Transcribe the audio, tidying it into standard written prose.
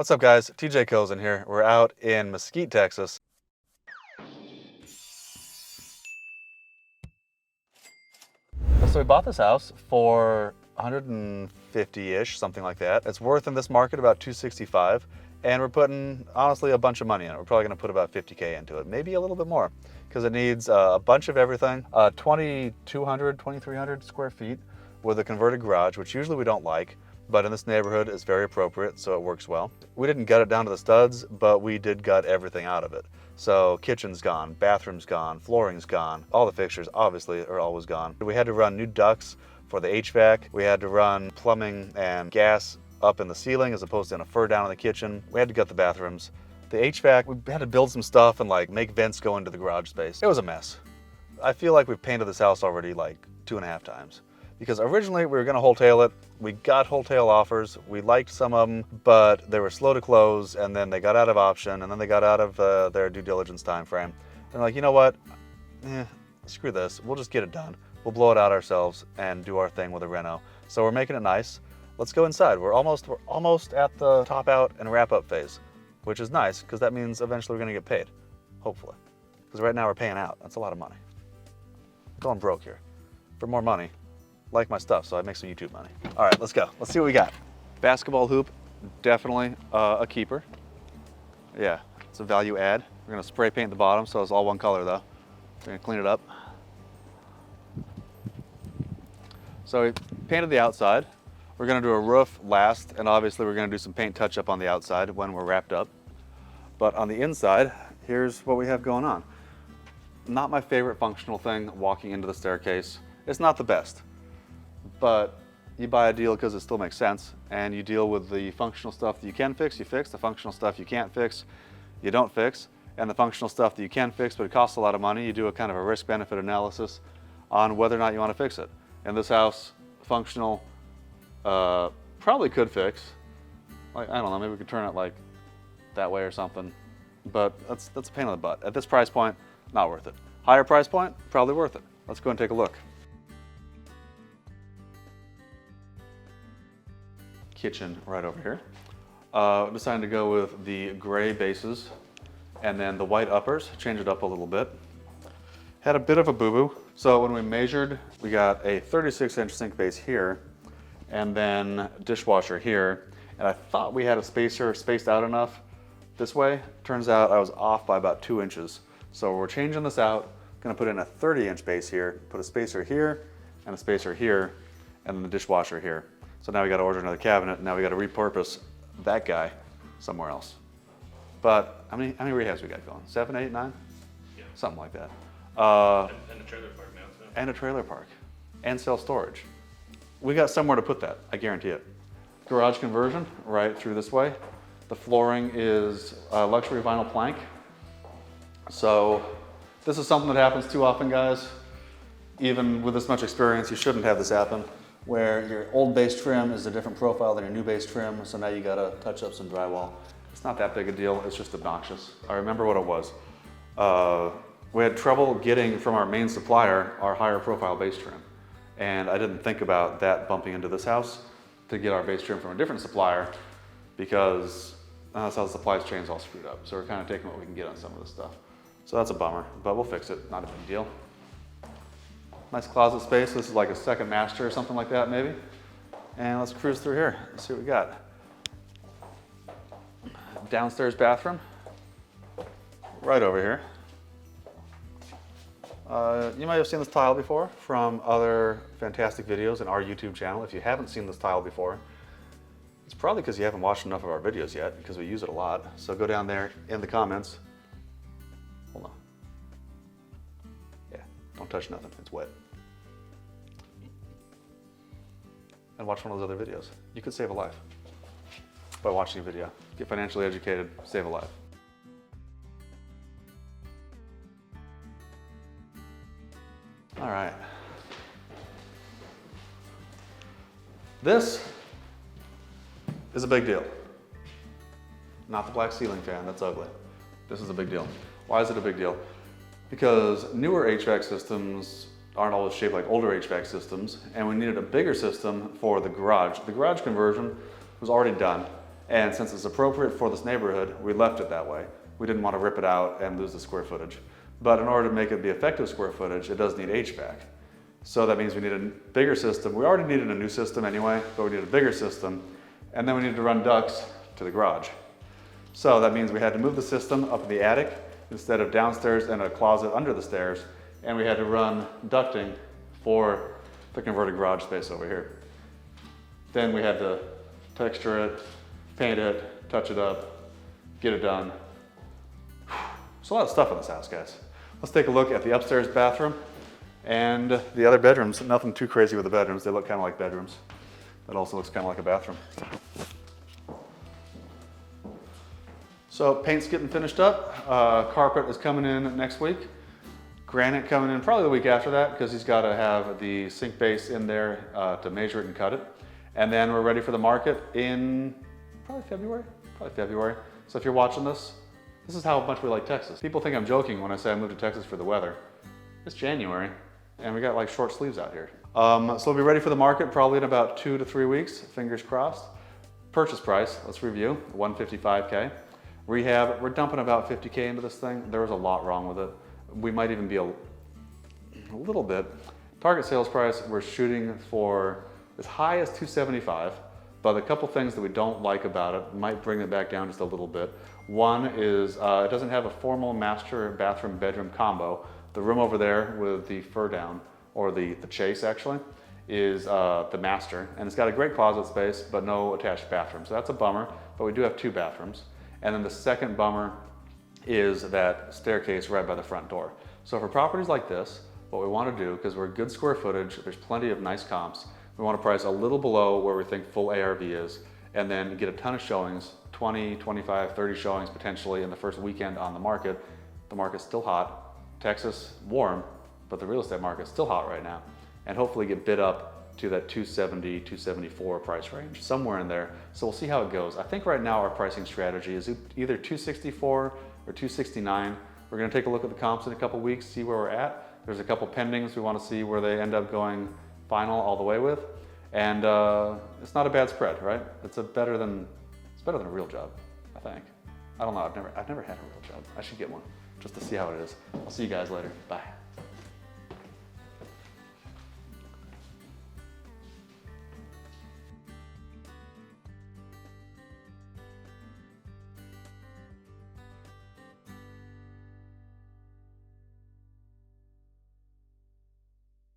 What's up, guys? TJ Kosen here. We're out in Mesquite, Texas. So we bought this house for 150-ish, something like that. It's worth in this market about 265, and we're putting, honestly, a bunch of money in it. We're probably gonna put about 50K into it, maybe a little bit more, because it needs a bunch of everything. 2,200, 2,300 square feet with a converted garage, which usually we don't like, but in this neighborhood it's very appropriate, so it works well. We didn't gut it down to the studs, but we did gut everything out of it. So kitchen's gone, bathroom's gone, flooring's gone. All the fixtures obviously are always gone. We had to run new ducts for the HVAC. We had to run plumbing and gas up in the ceiling as opposed to in a fur down in the kitchen. We had to gut the bathrooms. The HVAC, we had to build some stuff and like make vents go into the garage space. It was a mess. I feel like we've painted this house already like 2.5 times. Because originally we were gonna wholetail it. We got wholetail offers. We liked some of them, but they were slow to close, and then they got out of option, and then they got out of their due diligence time frame. They're like, you know what? Screw this. We'll just get it done. We'll blow it out ourselves and do our thing with a reno. So we're making it nice. Let's go inside. We're almost at the top out and wrap up phase, which is nice because that means eventually we're gonna get paid, hopefully. Because right now we're paying out. That's a lot of money. Going broke here. For more money, like my stuff, so I make some YouTube money. All right, let's go. Let's see what we got. Basketball hoop, definitely a keeper. Yeah, it's a value add. We're gonna spray paint the bottom, so it's all one color though. We're gonna clean it up. So we painted the outside. We're gonna do a roof last, and obviously we're gonna do some paint touch up on the outside when we're wrapped up. But on the inside, here's what we have going on. Not my favorite functional thing, walking into the staircase. It's not the best. But you buy a deal because it still makes sense, and you deal with the functional stuff that you can fix, you fix. The functional stuff you can't fix, you don't fix. And the functional stuff that you can fix, but it costs a lot of money, you do a kind of a risk-benefit analysis on whether or not you want to fix it. In this house, functional, probably could fix. Like, I don't know, maybe we could turn it like that way or something. But that's a pain in the butt. At this price point, not worth it. Higher price point, probably worth it. Let's go and take a look. Kitchen right over here. Decided to go with the gray bases and then the white uppers, change it up a little bit. Had a bit of a boo-boo. So when we measured, we got a 36-inch sink base here and then dishwasher here. And I thought we had a spacer spaced out enough this way. Turns out I was off by about 2 inches. So we're changing this out. Gonna put in a 30-inch base here, put a spacer here and a spacer here, and then the dishwasher here. So now we got to order another cabinet, and now we got to repurpose that guy somewhere else. But how many rehabs we got going? 7, 8, 9? Yeah. Something like that. And a trailer park now, too. And a trailer park. And self-storage. We got somewhere to put that, I guarantee it. Garage conversion, right through this way. The flooring is luxury vinyl plank. So this is something that happens too often, guys. Even with this much experience, you shouldn't have this happen, where your old base trim is a different profile than your new base trim, so now you gotta touch up some drywall. It's not that big a deal, it's just obnoxious. I remember what it was. We had trouble getting from our main supplier our higher profile base trim. And I didn't think about that bumping into this house to get our base trim from a different supplier, because that's how the supply chain's all screwed up. So we're kind of taking what we can get on some of this stuff. So that's a bummer, but we'll fix it, not a big deal. Nice closet space. This is like a second master or something like that, maybe. And let's cruise through here. Let's see what we got. Downstairs bathroom, right over here. You might have seen this tile before from other fantastic videos in our YouTube channel. If you haven't seen this tile before, it's probably because you haven't watched enough of our videos yet, because we use it a lot. So go down there in the comments. Hold on. Yeah, don't touch nothing, it's wet. And watch one of those other videos. You could save a life by watching a video. Get financially educated, save a life. All right. This is a big deal. Not the black ceiling fan, that's ugly. This is a big deal. Why is it a big deal? Because newer HVAC systems aren't always shaped like older HVAC systems, and we needed a bigger system for the garage. The garage conversion was already done, And since it's appropriate for this neighborhood, we left it that way. We didn't want to rip it out and lose the square footage. But in order to make it be effective square footage, it does need HVAC. So that means we need a bigger system. We already needed a new system anyway, but we need a bigger system. And then we needed to run ducts to the garage. So that means we had to move the system up in the attic instead of downstairs in a closet under the stairs. And we had to run ducting for the converted garage space over here. Then we had to texture it, paint it, touch it up, get it done. There's a lot of stuff in this house, guys. Let's take a look at the upstairs bathroom and the other bedrooms. Nothing too crazy with the bedrooms. They look kind of like bedrooms. That also looks kind of like a bathroom. So paint's getting finished up. Carpet is coming in next week. Granite coming in probably the week after that because he's got to have the sink base in there to measure it and cut it. And then we're ready for the market in probably February. So if you're watching this, this is how much we like Texas. People think I'm joking when I say I moved to Texas for the weather. It's January and we got like short sleeves out here. So we'll be ready for the market probably in about 2 to 3 weeks, fingers crossed. Purchase price, let's review, $155K. Rehab, we're dumping about $50K into this thing. There was a lot wrong with it. We might even be a little bit. Target sales price, we're shooting for as high as $275, but a couple things that we don't like about it might bring it back down just a little bit. One is it doesn't have a formal master bathroom bedroom combo. The room over there with the fur down, or the chase actually, is the master, and it's got a great closet space, but no attached bathroom. So that's a bummer, but we do have 2 bathrooms. And then the second bummer is that staircase right by the front door. So for properties like this, what we want to do, because we're good square footage, there's plenty of nice comps, we want to price a little below where we think full ARV is, and then get a ton of showings, 20, 25, 30 showings potentially in the first weekend on the market. The market's still hot. Texas, warm, but the real estate market's still hot right now. And hopefully get bid up to that 270, 274 price range, somewhere in there. So we'll see how it goes. I think right now our pricing strategy is either 264 or 269. We're gonna take a look at the comps in a couple weeks, see where we're at. There's a couple pendings we wanna see where they end up going final all the way with. And it's not a bad spread, right? It's better than a real job, I think. I don't know, I've never had a real job. I should get one just to see how it is. I'll see you guys later, bye.